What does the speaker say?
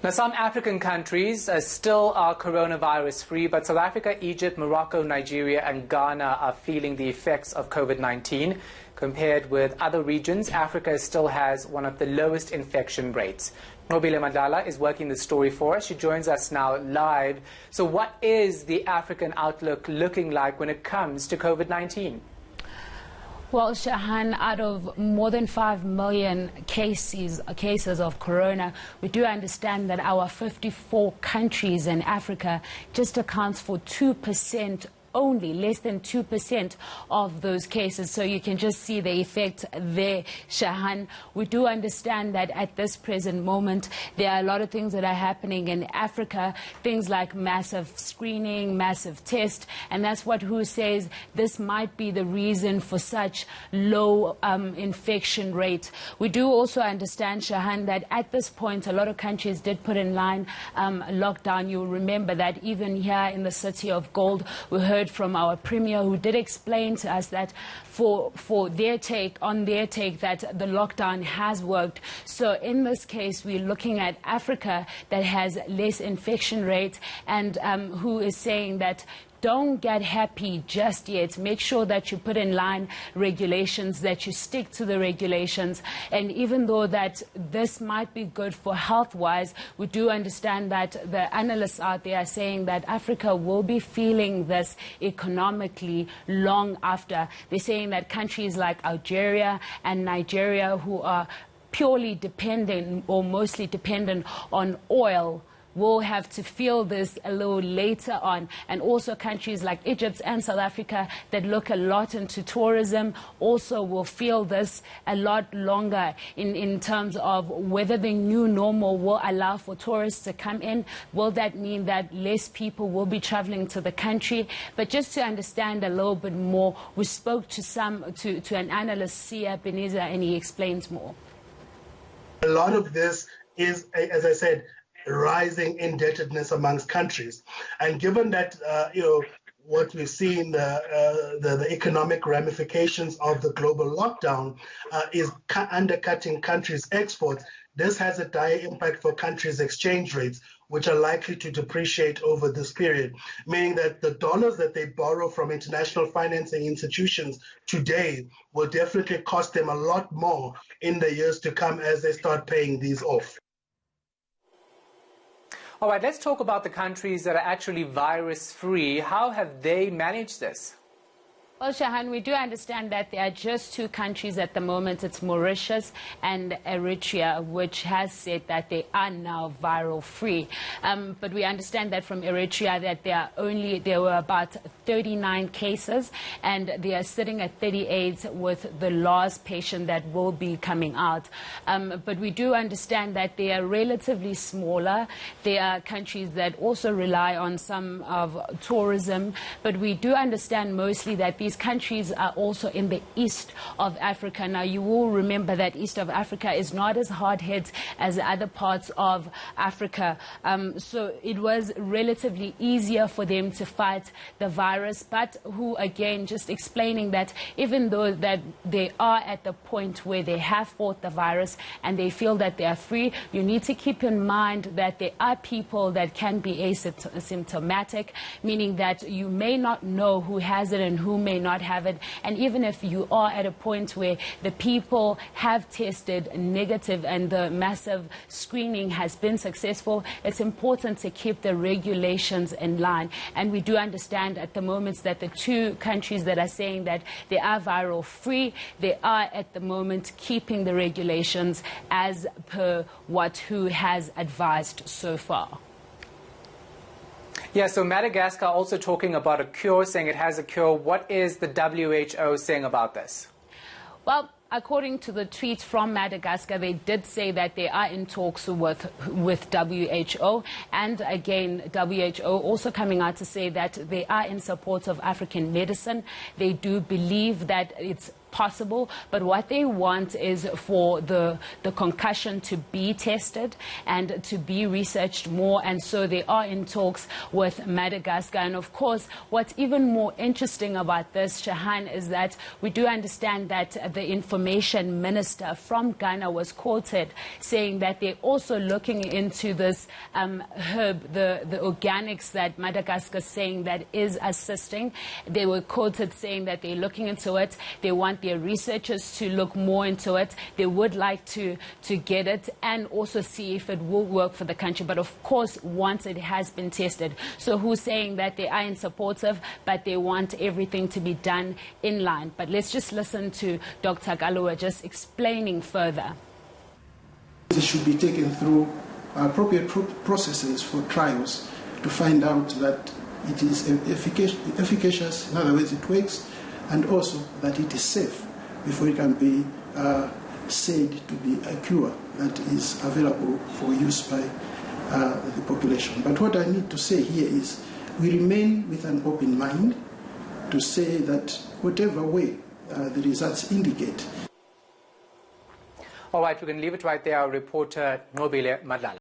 Now, some African countries still are coronavirus-free, but South Africa, Egypt, Morocco, Nigeria and Ghana are feeling the effects of COVID-19. Compared with other regions, Africa still has one of the lowest infection rates. Nqobile Madlala is working the story for us. She joins us now live. So what is the African outlook looking like when it comes to COVID-19? Well, Shahan, out of more than 5 million cases of corona, we do understand that our 54 countries in Africa just accounts for 2%. Only less than 2% of those cases. So you can just see the effect there, Shahan. We do understand that at this present moment, there are a lot of things that are happening in Africa, things like massive screening, massive test, and that's what WHO says this might be the reason for such low infection rate. We do also understand, Shahan, that at this point, a lot of countries did put in line lockdown. You'll remember that even here in the city of Gold, we heard from our premier, who did explain to us that for their take that the lockdown has worked. So in this case, we're looking at Africa that has less infection rate, and who is saying that don't get happy just yet. Make sure that you put in line regulations, that you stick to the regulations. And even though that this might be good for health-wise, we do understand that the analysts out there are saying that Africa will be feeling this economically long after. They're saying that countries like Algeria and Nigeria, who are purely dependent or mostly dependent on oil, will have to feel this a little later on. And also countries like Egypt and South Africa that look a lot into tourism also will feel this a lot longer in terms of whether the new normal will allow for tourists to come in. Will that mean that less people will be traveling to the country? But just to understand a little bit more, we spoke to an analyst, Sia Beniza, and he explains more. A lot of this is, as I said, rising indebtedness amongst countries, and given that what we've seen, the economic ramifications of the global lockdown is undercutting countries' exports, this has a dire impact for countries' exchange rates, which are likely to depreciate over this period, meaning that the dollars that they borrow from international financing institutions today will definitely cost them a lot more in the years to come as they start paying these off. All right, let's talk about the countries that are actually virus-free. How have they managed this? Well, Shahan, we do understand that there are just two countries at the moment. It's Mauritius and Eritrea, which has said that they are now viral-free. But we understand that from Eritrea that there were about 39 cases, and they are sitting at 38 with the last patient that will be coming out. But we do understand that they are relatively smaller. They are countries that also rely on some of tourism. But we do understand mostly that these countries are also in the east of Africa. Now, you will remember that east of Africa is not as hard hit as other parts of Africa. So it was relatively easier for them to fight the virus. But who, again, just explaining that even though that they are at the point where they have fought the virus and they feel that they are free, you need to keep in mind that there are people that can be asymptomatic, meaning that you may not know who has it and who may not have it. And even if you are at a point where the people have tested negative and the massive screening has been successful, it's important to keep the regulations in line. And we do understand at the moment that the two countries that are saying that they are viral free, they are at the moment keeping the regulations as per what WHO has advised so far. Yeah, so Madagascar also talking about a cure, saying it has a cure. What is the WHO saying about this? Well, according to the tweet from Madagascar, they did say that they are in talks with WHO. And again, WHO also coming out to say that they are in support of African medicine. They do believe that it's possible, but what they want is for the concussion to be tested and to be researched more, and so they are in talks with Madagascar. And of course, what's even more interesting about this, Shahan, is that we do understand that the information minister from Ghana was quoted saying that they're also looking into this herb, the organics that Madagascar is saying that is assisting. They were quoted saying that they're looking into it. They want their researchers to look more into it. They would like to get it and also see if it will work for the country. But of course, once it has been tested. So who's saying that they are supportive, but they want everything to be done in line. But let's just listen to Dr. Galua just explaining further. It should be taken through appropriate processes for trials to find out that it is efficacious, in other words, it works, and also that it is safe before it can be said to be a cure that is available for use by the population. But what I need to say here is we remain with an open mind to say that whatever way the results indicate. All right, we're going to leave it right there. Our reporter, Nqobile Madlala.